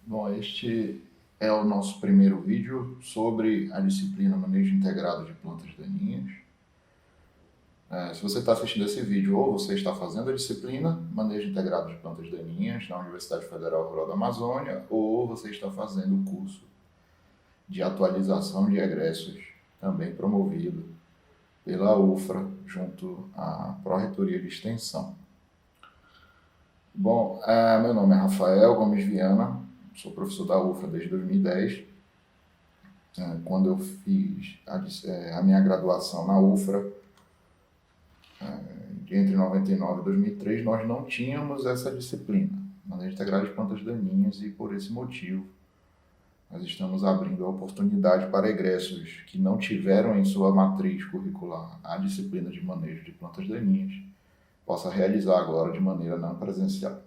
Bom, este é o nosso primeiro vídeo sobre a disciplina Manejo Integrado de Plantas Daninhas. Se você está assistindo esse vídeo, ou você está fazendo a disciplina Manejo Integrado de Plantas Daninhas na Universidade Federal Rural da Amazônia, ou você está fazendo o curso de atualização de egressos, também promovido pela UFRA, junto à Pró-Reitoria de Extensão. Bom, meu nome é Rafael Gomes Viana, sou professor da UFRA desde 2010. Quando eu fiz a minha graduação na UFRA, entre 99 e 2003, nós não tínhamos essa disciplina, Manejo Integrado de Plantas Daninhas, e por esse motivo nós estamos abrindo a oportunidade para egressos que não tiveram em sua matriz curricular a disciplina de manejo de plantas daninhas, possa realizar agora de maneira não presencial.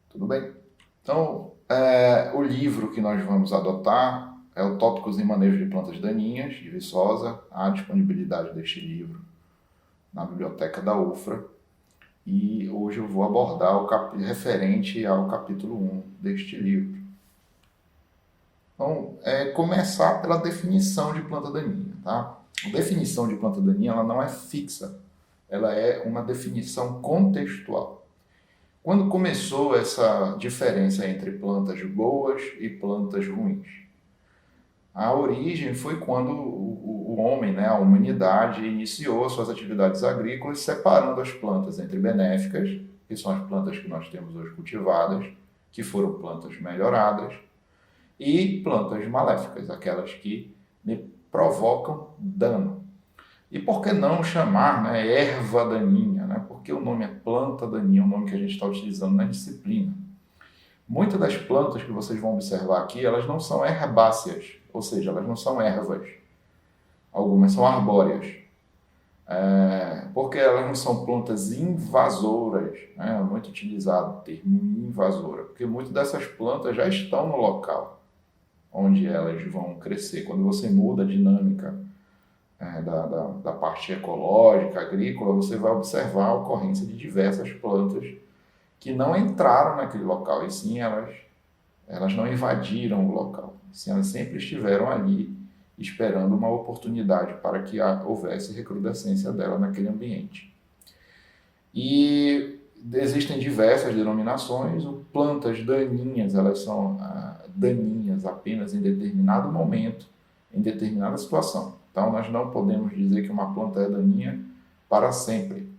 Tudo bem? Então, o livro que nós vamos adotar é o Tópicos em Manejo de Plantas Daninhas, de Viçosa. Há disponibilidade deste livro na biblioteca da UFRA. E hoje eu vou abordar o referente ao capítulo 1 deste livro. Então, começar pela definição de planta daninha, tá? A definição de planta daninha ela não é fixa, ela é uma definição contextual. Quando começou essa diferença entre plantas boas e plantas ruins? A origem foi quando o homem, a humanidade, iniciou suas atividades agrícolas separando as plantas entre benéficas, que são as plantas que nós temos hoje cultivadas, que foram plantas melhoradas, e plantas maléficas, aquelas que me provocam dano. E por que não chamar erva daninha? Porque o nome é planta daninha, é o nome que a gente está utilizando na disciplina. Muitas das plantas que vocês vão observar aqui, elas não são herbáceas, ou seja, elas não são ervas. Algumas são arbóreas. Porque elas não são plantas invasoras. É muito utilizado o termo invasora, porque muitas dessas plantas já estão no local onde elas vão crescer. Quando você muda a dinâmica da parte ecológica, agrícola, você vai observar a ocorrência de diversas plantas que não entraram naquele local, e sim elas não invadiram o local. Sim, elas sempre estiveram ali esperando uma oportunidade para que houvesse recrudescência dela naquele ambiente. E existem diversas denominações. Plantas daninhas, elas são daninhas apenas em determinado momento, em determinada situação. Então, nós não podemos dizer que uma planta é daninha para sempre.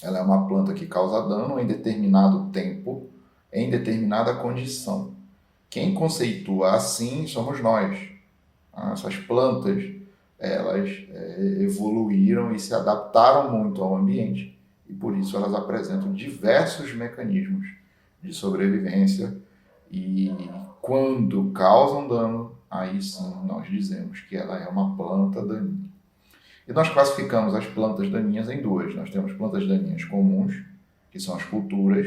Ela é uma planta que causa dano em determinado tempo, em determinada condição. Quem conceitua assim somos nós. Essas plantas, elas evoluíram e se adaptaram muito ao ambiente, e por isso elas apresentam diversos mecanismos de sobrevivência, e quando causam dano, aí sim nós dizemos que ela é uma planta daninha. E nós classificamos as plantas daninhas em duas. Nós temos plantas daninhas comuns, que são as culturas.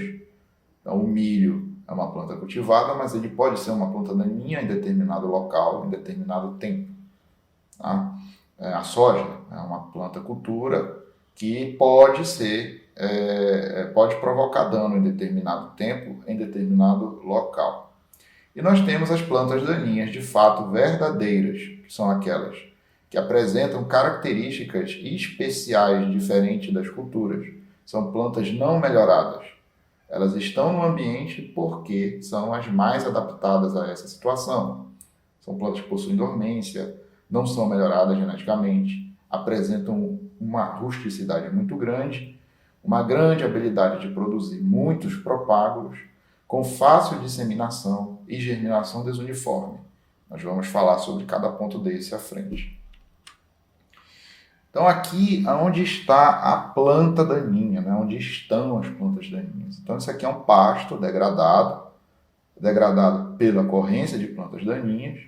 Então, o milho é uma planta cultivada, mas ele pode ser uma planta daninha em determinado local, em determinado tempo. Tá? A soja é uma planta cultura que pode pode provocar dano em determinado tempo, em determinado local. E nós temos as plantas daninhas de fato verdadeiras, que são aquelas que apresentam características especiais diferentes das culturas. São plantas não melhoradas. Elas estão no ambiente porque são as mais adaptadas a essa situação. São plantas que possuem dormência, não são melhoradas geneticamente, apresentam uma rusticidade muito grande, uma grande habilidade de produzir muitos propágulos, com fácil disseminação e germinação desuniforme. Nós vamos falar sobre cada ponto desse à frente. Então, aqui onde está a planta daninha, onde estão as plantas daninhas. Então, isso aqui é um pasto degradado pela ocorrência de plantas daninhas.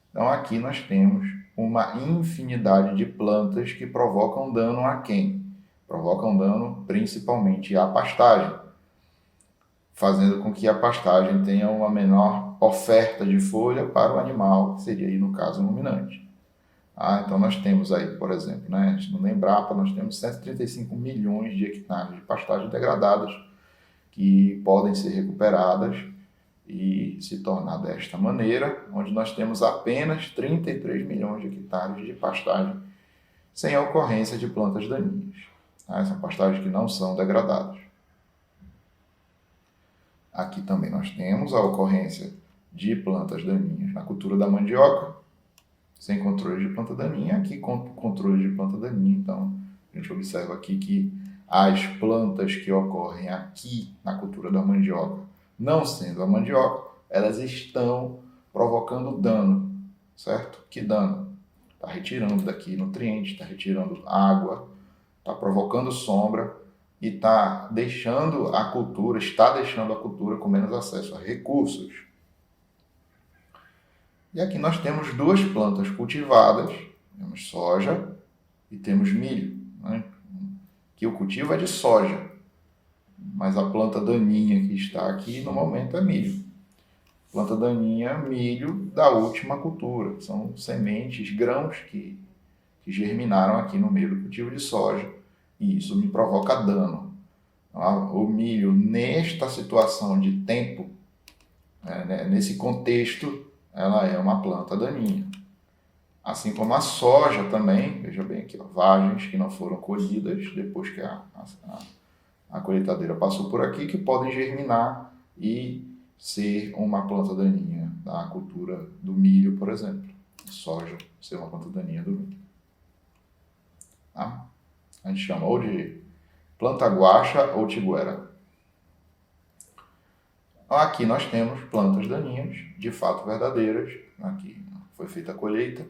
Então, aqui nós temos uma infinidade de plantas que provocam dano a quem? Provocam dano principalmente à pastagem, fazendo com que a pastagem tenha uma menor oferta de folha para o animal, que seria aí, no caso, o ruminante. Então nós temos aí, por exemplo, no Embrapa nós temos 135 milhões de hectares de pastagens degradadas que podem ser recuperadas e se tornar desta maneira, onde nós temos apenas 33 milhões de hectares de pastagem sem a ocorrência de plantas daninhas. São pastagens que não são degradadas. Aqui também nós temos a ocorrência de plantas daninhas na cultura da mandioca, sem controle de planta daninha, aqui com controle de planta daninha. Então, a gente observa aqui que as plantas que ocorrem aqui na cultura da mandioca, não sendo a mandioca, elas estão provocando dano, certo? Que dano? Está retirando daqui nutrientes, está retirando água, está provocando sombra e está deixando a cultura com menos acesso a recursos. E aqui nós temos duas plantas cultivadas, temos soja e temos milho, né? Que o cultivo é de soja, mas a planta daninha que está aqui no momento é milho. Planta daninha, milho da última cultura, são sementes, grãos que germinaram aqui no meio do cultivo de soja, e isso me provoca dano. O milho, nesta situação de tempo, nesse contexto, ela é uma planta daninha. Assim como a soja também, veja bem aqui, vagens que não foram colhidas depois que a colheitadeira passou por aqui, que podem germinar e ser uma planta daninha da cultura do milho, por exemplo. A soja ser uma planta daninha do milho. A gente chama ou de planta guaxa ou tiguera. Aqui nós temos plantas daninhas, de fato verdadeiras. Aqui foi feita a colheita.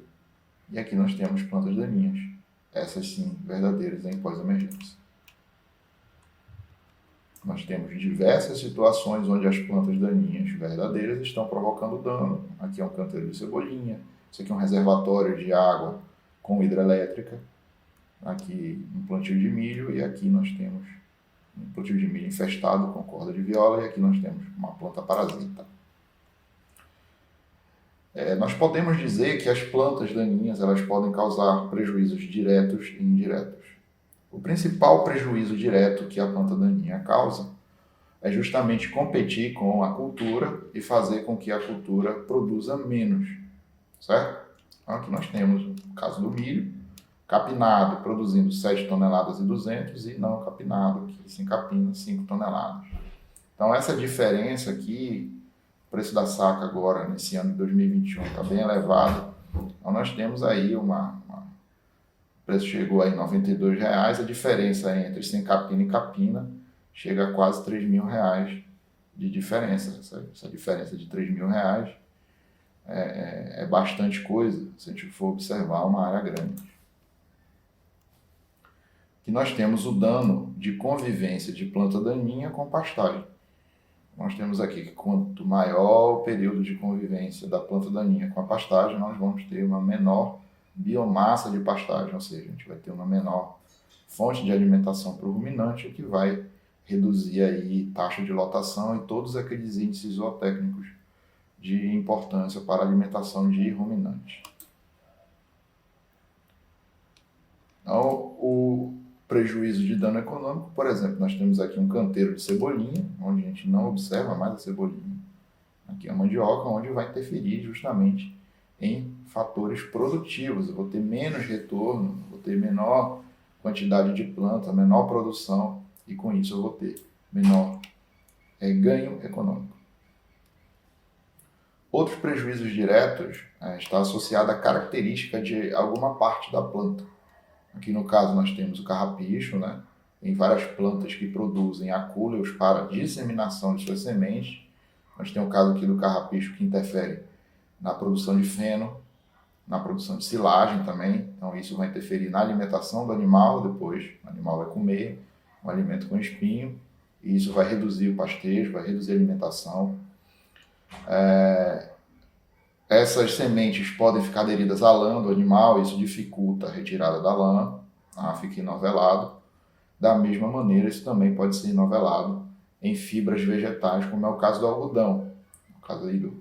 E aqui nós temos plantas daninhas. Essas sim, verdadeiras em pós-emergência. Nós temos diversas situações onde as plantas daninhas verdadeiras estão provocando dano. Aqui é um canteiro de cebolinha. Isso aqui é um reservatório de água com hidrelétrica. Aqui um plantio de milho, e aqui nós temos um plantio de milho infestado com corda de viola, e aqui nós temos uma planta parasita. Nós podemos dizer que as plantas daninhas elas podem causar prejuízos diretos e indiretos. O principal prejuízo direto que a planta daninha causa é justamente competir com a cultura e fazer com que a cultura produza menos, certo? Então, aqui nós temos o caso do milho, capinado produzindo 7 toneladas e 200 e não capinado, que se encapina 5 toneladas. Então essa diferença aqui, o preço da saca agora, nesse ano de 2021, está bem elevado. Então nós temos aí o preço chegou aí R$ 92, a diferença entre sem capina e capina chega a quase R$ 3.000 de diferença. Essa diferença de R$ 3.000 é bastante coisa, se a gente for observar uma área grande. Que nós temos o dano de convivência de planta daninha com pastagem. Nós temos aqui que quanto maior o período de convivência da planta daninha com a pastagem, nós vamos ter uma menor biomassa de pastagem, ou seja, a gente vai ter uma menor fonte de alimentação para o ruminante, o que vai reduzir aí taxa de lotação e todos aqueles índices zootécnicos de importância para a alimentação de ruminantes. Então, o prejuízo de dano econômico, por exemplo, nós temos aqui um canteiro de cebolinha, onde a gente não observa mais a cebolinha. Aqui é a mandioca, onde vai interferir justamente em fatores produtivos. Eu vou ter menos retorno, vou ter menor quantidade de planta, menor produção, e com isso eu vou ter menor ganho econômico. Outros prejuízos diretos está associado à característica de alguma parte da planta. Aqui no caso nós temos o carrapicho, né? Tem várias plantas que produzem acúleos para disseminação de suas sementes. Nós temos o caso aqui do carrapicho que interfere na produção de feno, na produção de silagem também. Então isso vai interferir na alimentação do animal, depois o animal vai comer um alimento com espinho, e isso vai reduzir o pastejo, vai reduzir a alimentação. Essas sementes podem ficar aderidas à lã do animal, isso dificulta a retirada da lã, fica enovelado. Da mesma maneira, isso também pode ser enovelado em fibras vegetais, como é o caso do algodão. No caso aí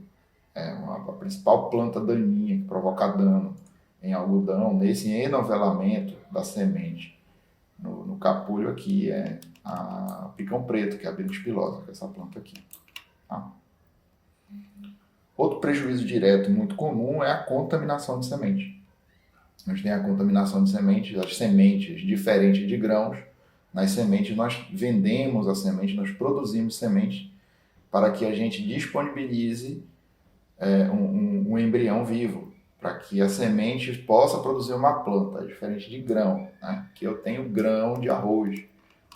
a principal planta daninha que provoca dano em algodão, nesse enovelamento da semente no capulho aqui, é a picão preto, que é a Binispilosa, que é essa planta aqui. Tá? Outro prejuízo direto muito comum é a contaminação de semente. A gente tem a contaminação de sementes, as sementes diferentes de grãos. Nas sementes nós vendemos a semente, nós produzimos sementes para que a gente disponibilize um embrião vivo, para que a semente possa produzir uma planta, diferente de grão, né? Que eu tenho grão de arroz,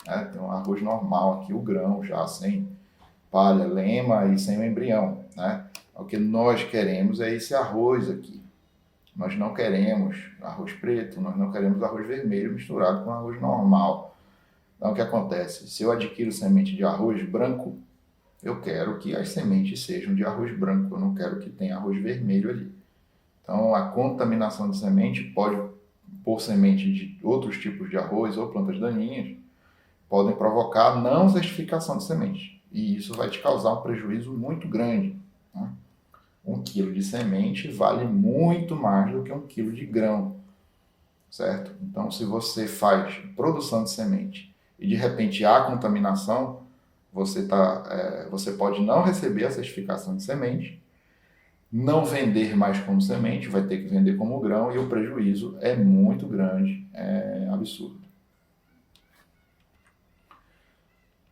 né? Tem um arroz normal aqui, o grão já sem palha, lema e sem o embrião, né? O que nós queremos é esse arroz aqui. Nós não queremos arroz preto, nós não queremos arroz vermelho misturado com arroz normal. Então, o que acontece? Se eu adquiro semente de arroz branco, eu quero que as sementes sejam de arroz branco, eu não quero que tenha arroz vermelho ali. Então, a contaminação de semente pode, por semente de outros tipos de arroz ou plantas daninhas, podem provocar não certificação de semente. E isso vai te causar um prejuízo muito grande, né? 1 quilo de semente vale muito mais do que 1 quilo de grão, certo? Então, se você faz produção de semente e de repente há contaminação, você pode não receber a certificação de semente, não vender mais como semente, vai ter que vender como grão e o prejuízo é muito grande, é absurdo.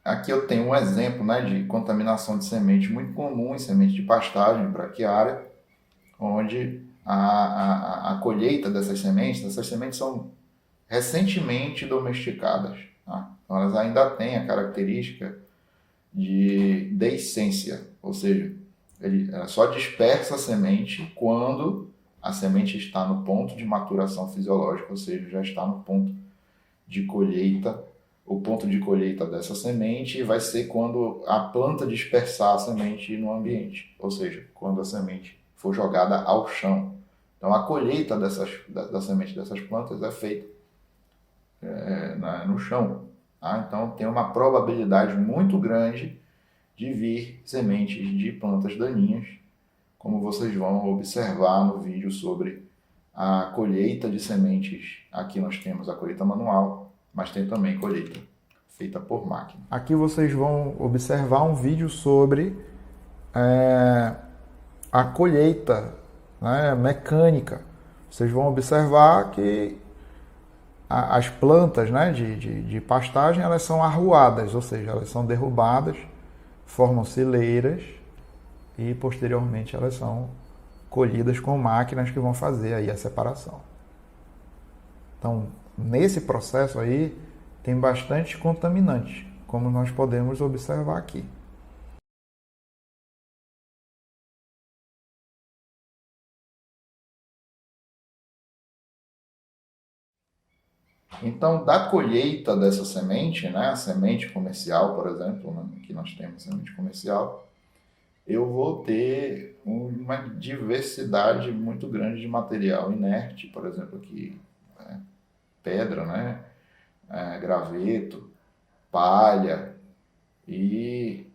Aqui eu tenho um exemplo, né, de contaminação de semente muito comum em semente de pastagem braquiária, onde a colheita dessas sementes são recentemente domesticadas, tá? Então elas ainda têm a característica de deiscência, ou seja, ela só dispersa a semente quando a semente está no ponto de maturação fisiológica, ou seja, já está no ponto de colheita. O ponto de colheita dessa semente vai ser quando a planta dispersar a semente no ambiente, ou seja, quando a semente for jogada ao chão. Então a colheita da semente dessas plantas é feita no chão. Tá? Então tem uma probabilidade muito grande de vir sementes de plantas daninhas, como vocês vão observar no vídeo sobre a colheita de sementes. Aqui nós temos a colheita manual, mas tem também colheita feita por máquina. Aqui vocês vão observar um vídeo sobre a colheita, né, mecânica. Vocês vão observar que as plantas, né, de pastagem, elas são arruadas, ou seja, elas são derrubadas, formam fileiras e posteriormente elas são colhidas com máquinas que vão fazer aí a separação. Então, nesse processo aí, tem bastante contaminante, como nós podemos observar aqui. Então, da colheita dessa semente, né, a semente comercial, por exemplo, né, que nós temos semente comercial, eu vou ter uma diversidade muito grande de material inerte, por exemplo, aqui, pedra, né, graveto, palha, e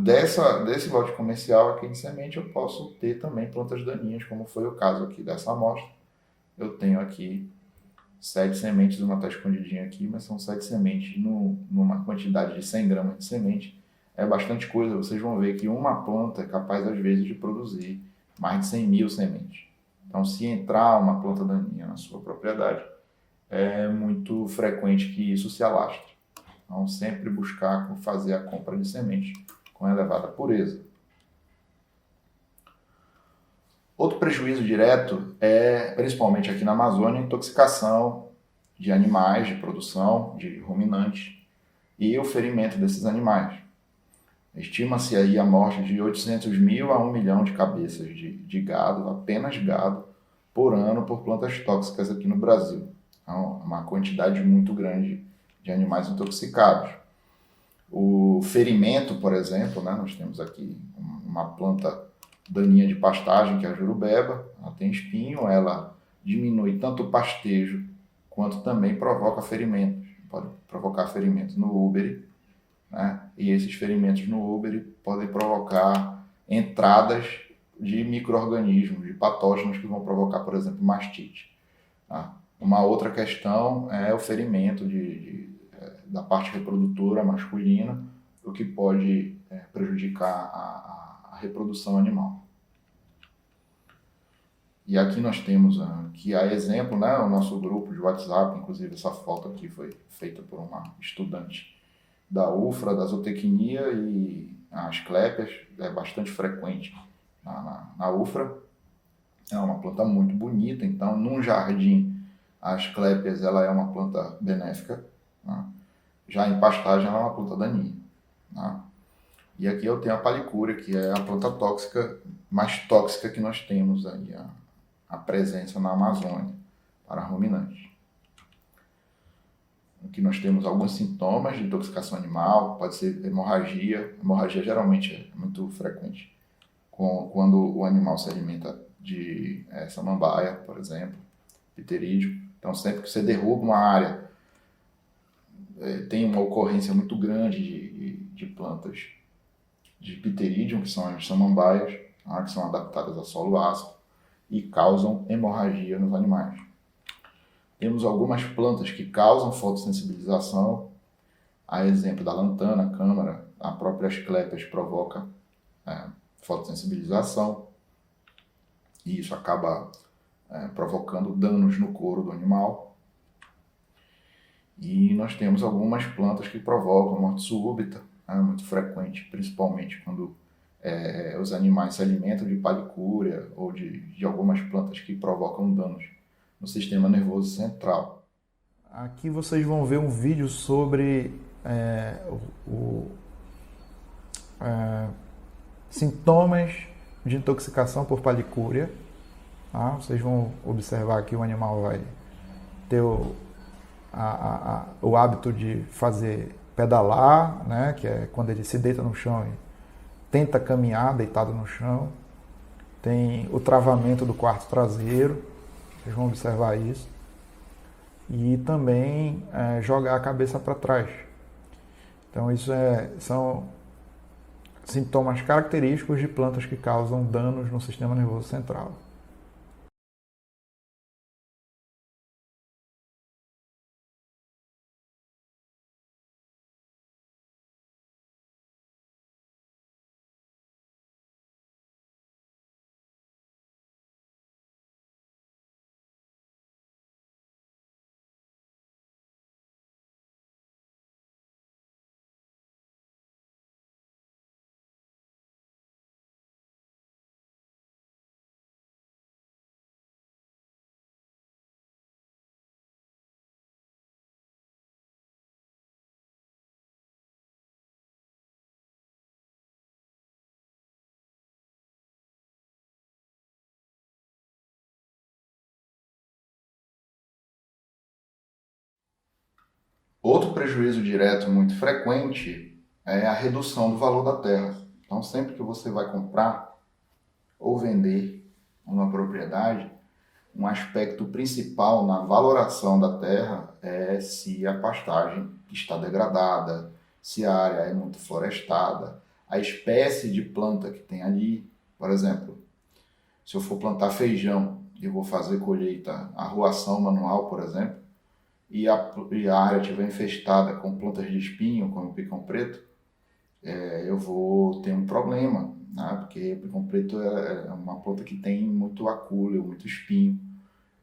desse lote comercial aqui de semente eu posso ter também plantas daninhas, como foi o caso aqui dessa amostra. Eu tenho aqui 7 sementes, uma está escondidinha aqui, mas são 7 sementes numa quantidade de 100 gramas de semente. É bastante coisa, vocês vão ver que uma planta é capaz às vezes de produzir mais de 100 mil sementes. Então, se entrar uma planta daninha na sua propriedade, é muito frequente que isso se alastre. Então, sempre buscar fazer a compra de semente com elevada pureza. Outro prejuízo direto é, principalmente aqui na Amazônia, a intoxicação de animais de produção, de ruminantes, e o ferimento desses animais. Estima-se aí a morte de 800 mil a 1 milhão de cabeças de gado, apenas gado, por ano por plantas tóxicas aqui no Brasil. Então, uma quantidade muito grande de animais intoxicados. O ferimento, por exemplo, né, nós temos aqui uma planta daninha de pastagem, que é a jurubeba, ela tem espinho, ela diminui tanto o pastejo, quanto também provoca ferimentos. Pode provocar ferimentos no úbere, né, e esses ferimentos no úbere podem provocar entradas de micro-organismos, de patógenos que vão provocar, por exemplo, mastite. Tá? Uma outra questão é o ferimento da parte reprodutora masculina, o que pode prejudicar a reprodução animal. E aqui nós temos, que a exemplo, né, o nosso grupo de WhatsApp, inclusive essa foto aqui foi feita por uma estudante da UFRA, da zootecnia, e a asclépias é bastante frequente na UFRA. É uma planta muito bonita, então num jardim a asclépias ela é uma planta benéfica, né? Já em pastagem ela é uma planta daninha, né? E aqui eu tenho a palicúria, que é a planta tóxica, mais tóxica que nós temos aí, a presença na Amazônia para ruminantes. Aqui nós temos alguns sintomas de intoxicação animal, pode ser hemorragia. Hemorragia geralmente é muito frequente quando o animal se alimenta de samambaia, por exemplo, pterídeo. Então sempre que você derruba uma área, tem uma ocorrência muito grande de plantas de pterídeo, que são as samambaias, que são adaptadas a solo ácido e causam hemorragia nos animais. Temos algumas plantas que causam fotossensibilização, a exemplo da lantana, câmara, a própria asclépias provoca fotossensibilização, e isso acaba provocando danos no couro do animal. E nós temos algumas plantas que provocam morte súbita, muito frequente, principalmente quando os animais se alimentam de palicúria ou de algumas plantas que provocam danos no sistema nervoso central. Aqui vocês vão ver um vídeo sobre sintomas de intoxicação por palicúria. Tá? Vocês vão observar que o animal vai ter o hábito de fazer pedalar, né? Que é quando ele se deita no chão e tenta caminhar deitado no chão. Tem o travamento do quarto traseiro, vocês vão observar isso. E também jogar a cabeça para trás. Então isso são sintomas característicos de plantas que causam danos no sistema nervoso central. Outro prejuízo direto muito frequente é a redução do valor da terra. Então, sempre que você vai comprar ou vender uma propriedade, um aspecto principal na valoração da terra é se a pastagem está degradada, se a área é muito florestada, a espécie de planta que tem ali. Por exemplo, se eu for plantar feijão e eu vou fazer colheita, arruação manual, por exemplo, e a área estiver infestada com plantas de espinho, como o picão preto, eu vou ter um problema, né? Porque o picão preto é uma planta que tem muito acúleo, muito espinho,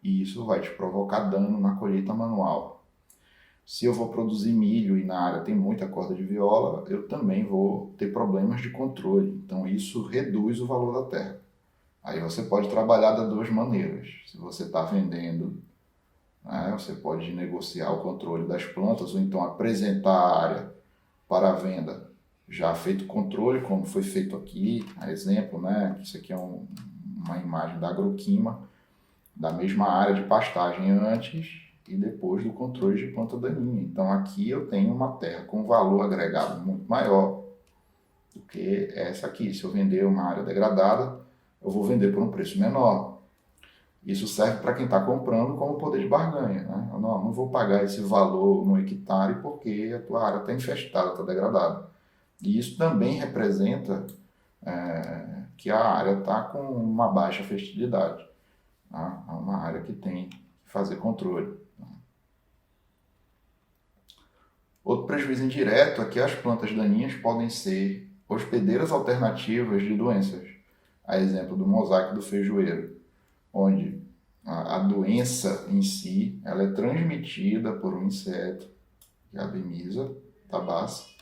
e isso vai te provocar dano na colheita manual. Se eu vou produzir milho e na área tem muita corda de viola, eu também vou ter problemas de controle, então isso reduz o valor da terra. Aí você pode trabalhar das duas maneiras. Se você está vendendo, você pode negociar o controle das plantas ou então apresentar a área para a venda já feito controle, como foi feito aqui, a exemplo, isso aqui é uma imagem da agroquima, da mesma área de pastagem antes e depois do controle de planta daninha. Então aqui eu tenho uma terra com valor agregado muito maior do que essa aqui. Se eu vender uma área degradada, eu vou vender por um preço menor. Isso serve para quem está comprando como poder de barganha. Eu não vou pagar esse valor no hectare porque a tua área está infestada, está degradada. E isso também representa que a área está com uma baixa fertilidade. É uma área que tem que fazer controle. Outro prejuízo indireto é que as plantas daninhas podem ser hospedeiras alternativas de doenças. A exemplo do mosaico do feijoeiro, onde a doença em si ela é transmitida por um inseto, que é a Bemisa tabaci.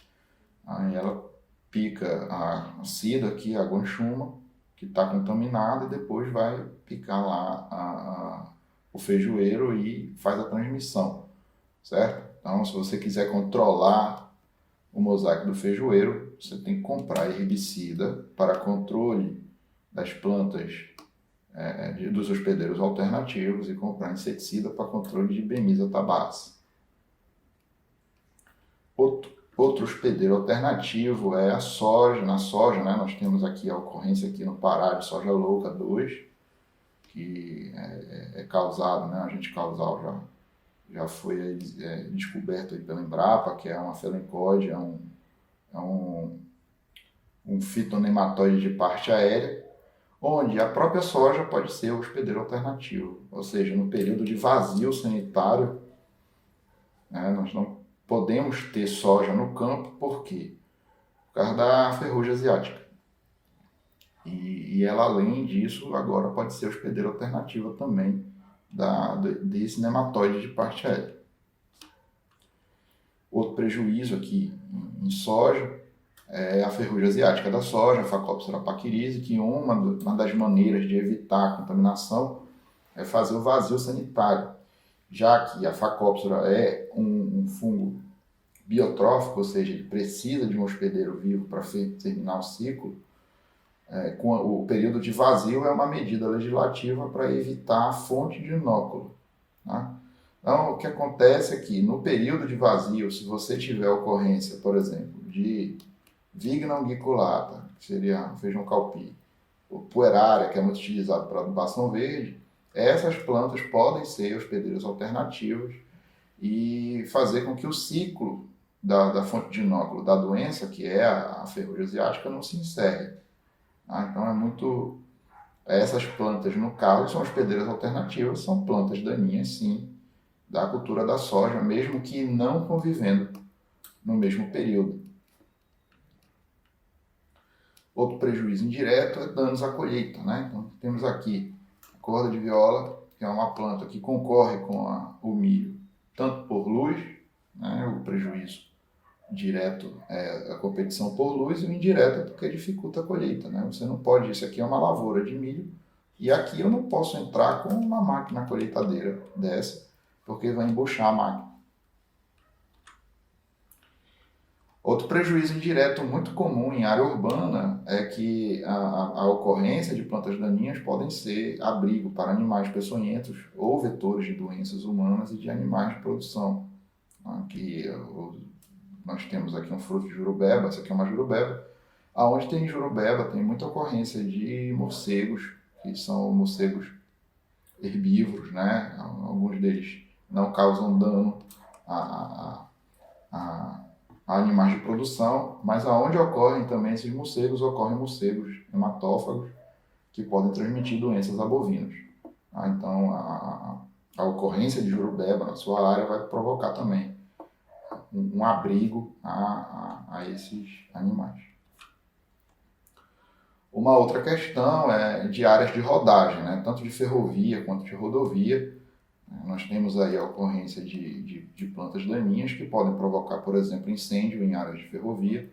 Aí ela pica a sida aqui, a guanchuma, que está contaminada, e depois vai picar lá o feijoeiro e faz a transmissão, certo? Então, se você quiser controlar o mosaico do feijoeiro, você tem que comprar herbicida para controle das plantas dos hospedeiros alternativos e comprar inseticida para controle de Bemisa tabaci. Outro hospedeiro alternativo é a soja. Na soja, né, nós temos aqui a ocorrência aqui no Pará de soja louca 2, que é causado, né, agente causal já foi descoberto aí pela Embrapa, que é uma felencóide, é um fitonematóide de parte aérea, onde a própria soja pode ser o hospedeiro alternativo, ou seja, no período de vazio sanitário, né, nós não podemos ter soja no campo. Por quê? Por causa da ferrugem asiática. E ela, além disso, agora pode ser hospedeira alternativa também desse nematóide de parte aérea. Outro prejuízo aqui em soja é a ferrugem asiática da soja, a Phacopsora pachyrizi, que uma das maneiras de evitar a contaminação é fazer o vazio sanitário, já que a Phacopsora é um fungo biotrófico, ou seja, ele precisa de um hospedeiro vivo para terminar o ciclo. Com o período de vazio é uma medida legislativa para evitar a fonte de inóculo, né? Então, o que acontece é que no período de vazio, se você tiver ocorrência, por exemplo, de Vigna unguiculata, que seria feijão calpi, ou puerária, que é muito utilizado para adubação verde, essas plantas podem ser hospedeiras alternativas e fazer com que o ciclo da fonte de inóculo da doença, que é a ferrugem asiática, não se encerre. Então essas plantas, no caso, são hospedeiras alternativas, são plantas daninhas, sim, da cultura da soja, mesmo que não convivendo no mesmo período. Outro prejuízo indireto é danos à colheita, né? Então, temos aqui a corda de viola, que é uma planta que concorre com o milho, tanto por luz, né, o prejuízo direto é a competição por luz, e o indireto é porque dificulta a colheita, né? Você não pode, isso aqui é uma lavoura de milho, e aqui eu não posso entrar com uma máquina colheitadeira dessa, porque vai embuchar a máquina. Outro prejuízo indireto muito comum em área urbana é que a ocorrência de plantas daninhas podem ser abrigo para animais peçonhentos ou vetores de doenças humanas e de animais de produção. Aqui, nós temos aqui um fruto de jurubeba, essa aqui é uma jurubeba. Aonde tem jurubeba tem muita ocorrência de morcegos, que são morcegos herbívoros, né? Alguns deles não causam dano a animais de produção, mas aonde ocorrem também esses morcegos, ocorrem morcegos hematófagos que podem transmitir doenças a bovinos. Então, a ocorrência de jurubeba na sua área vai provocar também um abrigo a esses animais. Uma outra questão é de áreas de rodagem, né? Tanto de ferrovia quanto de rodovia. Nós temos aí a ocorrência de plantas daninhas que podem provocar, por exemplo, incêndio em áreas de ferrovia.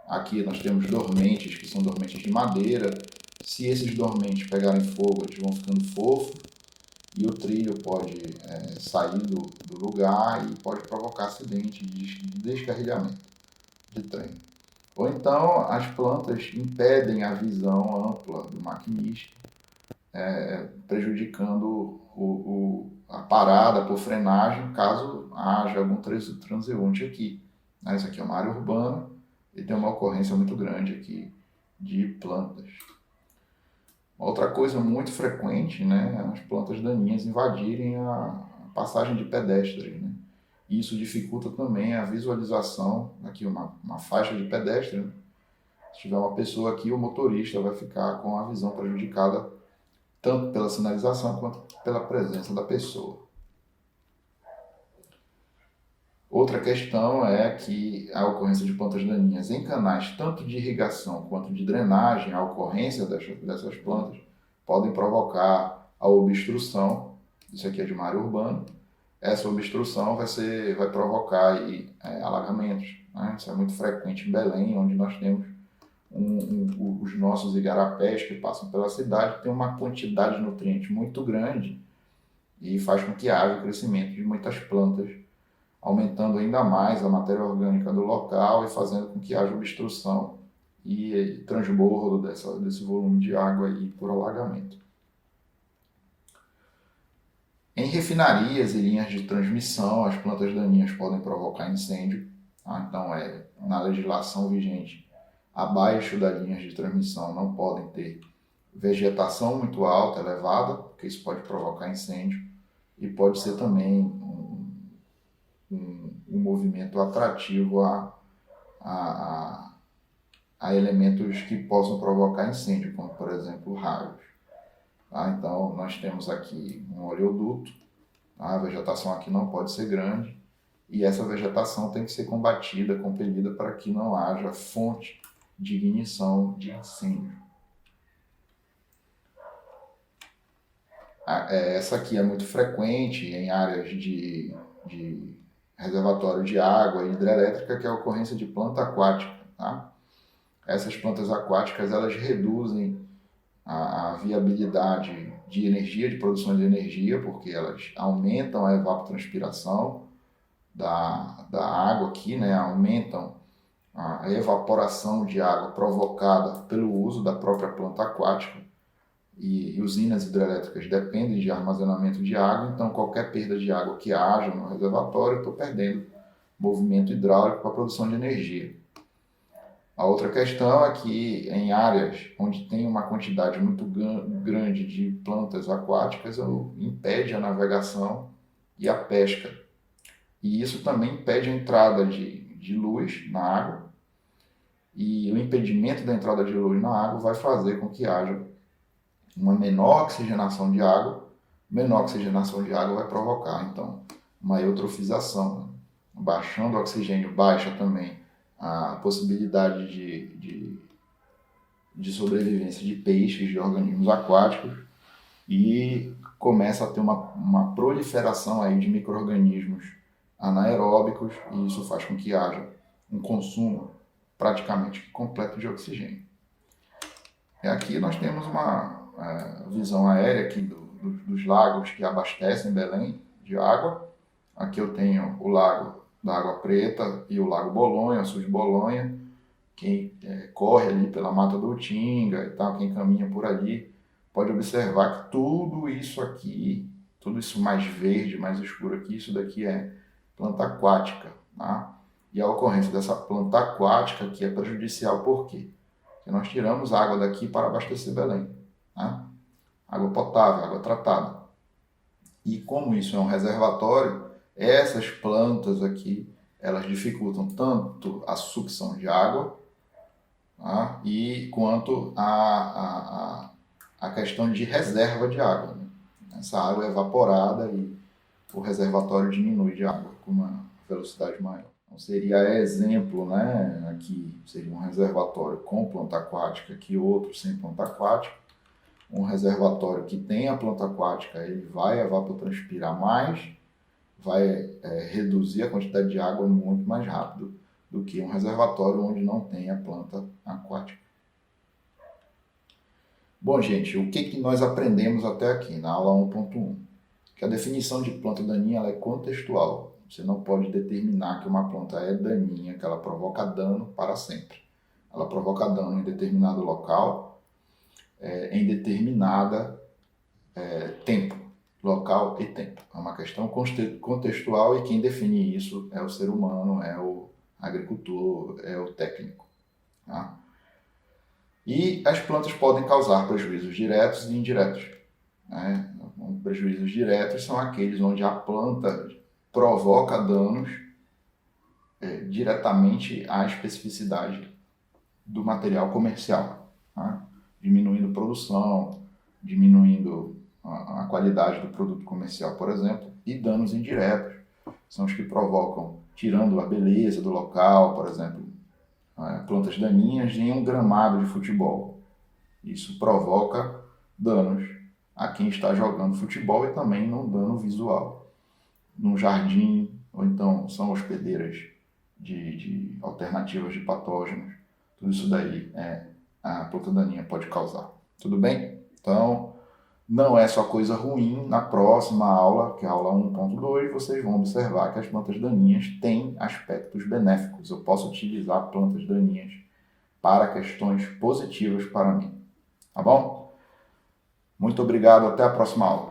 Aqui nós temos dormentes, que são dormentes de madeira. Se esses dormentes pegarem fogo, eles vão ficando fofos e o trilho pode sair do lugar e pode provocar acidente de descarrilhamento de trem. Ou então as plantas impedem a visão ampla do maquinista, prejudicando a parada por frenagem, caso haja algum transeunte aqui. Isso aqui é uma área urbana e tem uma ocorrência muito grande aqui de plantas. Outra coisa muito frequente, né, é as plantas daninhas invadirem a passagem de pedestres, né? Isso dificulta também a visualização, aqui uma faixa de pedestre, né? Se tiver uma pessoa aqui, o motorista vai ficar com a visão prejudicada tanto pela sinalização quanto pela presença da pessoa. Outra questão é que a ocorrência de plantas daninhas em canais tanto de irrigação quanto de drenagem, a ocorrência dessas plantas, podem provocar a obstrução. Isso aqui é de uma área urbana. Essa obstrução vai provocar aí, alagamentos. Né? Isso é muito frequente em Belém, onde nós temos os nossos igarapés que passam pela cidade, tem uma quantidade de nutrientes muito grande e faz com que haja o crescimento de muitas plantas, aumentando ainda mais a matéria orgânica do local e fazendo com que haja obstrução e transbordo desse volume de água aí por alagamento. Em refinarias e linhas de transmissão, as plantas daninhas podem provocar incêndio. Tá? Então, na legislação vigente, abaixo das linhas de transmissão não podem ter vegetação muito alta, elevada, porque isso pode provocar incêndio e pode ser também um movimento atrativo a elementos que possam provocar incêndio, como por exemplo raios. Tá? Então nós temos aqui um oleoduto, tá? A vegetação aqui não pode ser grande e essa vegetação tem que ser combatida, compelida para que não haja fonte de ignição de incêndio. Essa aqui é muito frequente em áreas de reservatório de água hidrelétrica, que é a ocorrência de planta aquática. Tá? Essas plantas aquáticas elas reduzem a viabilidade de energia, de produção de energia, porque elas aumentam a evapotranspiração da água aqui, né? Aumentam a evaporação de água provocada pelo uso da própria planta aquática e usinas hidrelétricas dependem de armazenamento de água, então qualquer perda de água que haja no reservatório, estou perdendo movimento hidráulico para a produção de energia. A outra questão é que em áreas onde tem uma quantidade muito grande de plantas aquáticas, impede a navegação e a pesca. E isso também impede a entrada de luz na água, e o impedimento da entrada de luz na água vai fazer com que haja uma menor oxigenação de água. Menor oxigenação de água vai provocar, então, uma eutrofização. Né? Baixando o oxigênio, baixa também a possibilidade de sobrevivência de peixes, de organismos aquáticos, e começa a ter uma proliferação aí de micro-organismos anaeróbicos, e isso faz com que haja um consumo praticamente completo de oxigênio. E aqui nós temos uma visão aérea aqui dos lagos que abastecem Belém de água. Aqui eu tenho o lago da Água Preta e o Lago Bolonha, o sul de Bolonha. Quem corre ali pela Mata do Utinga e tal, quem caminha por ali, pode observar que tudo isso aqui, tudo isso mais verde, mais escuro aqui, isso daqui é planta aquática. Tá? E a ocorrência dessa planta aquática aqui é prejudicial por quê? Porque nós tiramos água daqui para abastecer Belém. Né? Água potável, água tratada. E como isso é um reservatório, essas plantas aqui, elas dificultam tanto a sucção de água, tá? E quanto a questão de reserva de água. Né? Essa água é evaporada e o reservatório diminui de água com uma velocidade maior. Então seria exemplo, né? Aqui seria um reservatório com planta aquática, aqui outro sem planta aquática. Um reservatório que tem a planta aquática, ele vai evapotranspirar mais, vai reduzir a quantidade de água muito mais rápido do que um reservatório onde não tem a planta aquática. Bom, gente, o que nós aprendemos até aqui na aula 1.1? Que a definição de planta daninha ela é contextual. Você não pode determinar que uma planta é daninha, que ela provoca dano para sempre. Ela provoca dano em determinado local, em determinada tempo, local e tempo. É uma questão contextual e quem define isso é o ser humano, é o agricultor, é o técnico. Tá? E as plantas podem causar prejuízos diretos e indiretos. Né? Prejuízos diretos são aqueles onde a planta provoca danos diretamente à especificidade do material comercial, tá? Diminuindo produção, diminuindo a qualidade do produto comercial, por exemplo, e danos indiretos são os que provocam tirando a beleza do local, por exemplo, plantas daninhas em um gramado de futebol. Isso provoca danos a quem está jogando futebol e também no dano visual. No jardim, ou então são hospedeiras de alternativas de patógenos. Tudo isso daí a planta daninha pode causar. Tudo bem? Então, não é só coisa ruim. Na próxima aula, que é a aula 1.2, vocês vão observar que as plantas daninhas têm aspectos benéficos. Eu posso utilizar plantas daninhas para questões positivas para mim. Tá bom? Muito obrigado, até a próxima aula.